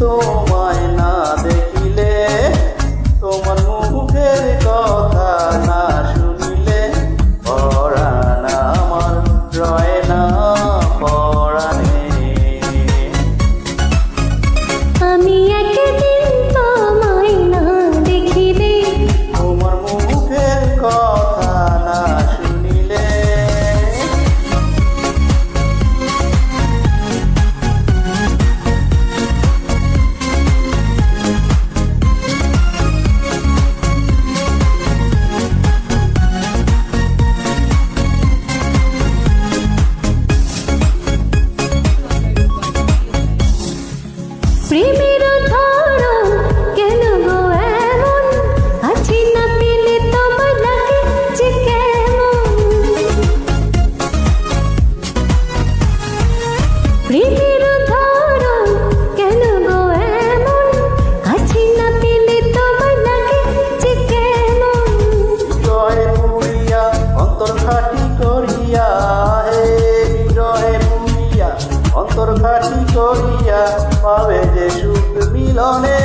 তোমায় না দেখিলে, তোমার মুখের কথা না শুনিলে, পরাণ আমার রয় না পরাণে। আমি একদিন তোমায় না দেখিলে, তোমার মুখের কথা না শুনিলে, প্রেমের ধরন কেন গো এমন, আছি না পেলে তোমার লাগে যে কেমন। প্রেমের ধরন কেন গো এমন, আছি না পেলে তোমার লাগে যে কেমন। বিরহে পুরিয়া অন্তর খাটি করিয়া, হে বিরহে পুরিয়া অন্তর খাটি করিয়া, পাবে যে সুখ মিলনে।